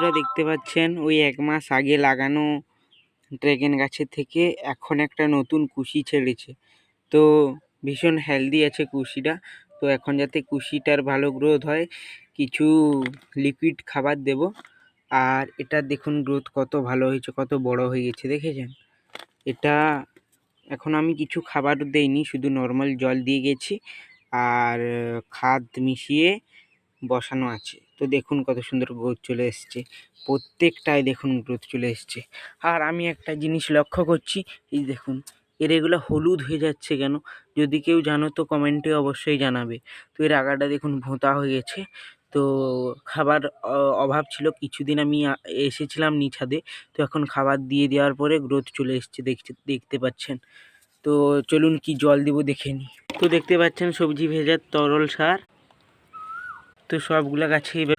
বন্ধুরা দেখতে পাচ্ছেন ওই 1 মাস আগে লাগানো ড্রাগন গাছের থেকে এখন একটা নতুন কুশি ছেড়েছে। তো ভীষণ হেলদি আছে কুশিটা। তো এখন যাতে কুশিটার ভালো গ্রোথ হয় কিছু লিকুইড খাবার দেব। আর এটা দেখুন গ্রোথ কত ভালো হয়েছে, কত বড় হয়ে গেছে দেখেছেন। এটা এখন আমি কিছু খাবার দেইনি, শুধু নর্মাল জল দিয়ে গেছি আর খাদ মিশিয়ে বসানো আছে। তো দেখুন কত সুন্দর গ্রোথ চলে এসছে, প্রত্যেকটায় দেখুন গ্রোথ চলে এসছে। আর আমি একটা জিনিস লক্ষ্য করছি, এই দেখুন এর এগুলো হলুদ হয়ে যাচ্ছে কেন? যদি কেউ জানো তো কমেন্টে অবশ্যই জানাবে। তো এর আগাটা দেখুন ভোঁতা হয়ে গেছে। তো খাবার অভাব ছিল, কিছুদিন আমি এসেছিলাম ছাদে। তো এখন খাবার দিয়ে দেওয়ার পরে গ্রোথ চলে এসছে, দেখতে পাচ্ছেন। তো চলুন কি জল দেবো দেখে নিই। তো দেখতে পাচ্ছেন সবজি ভেজার তরল সার। তো সবগুলা গাছে এইভাবে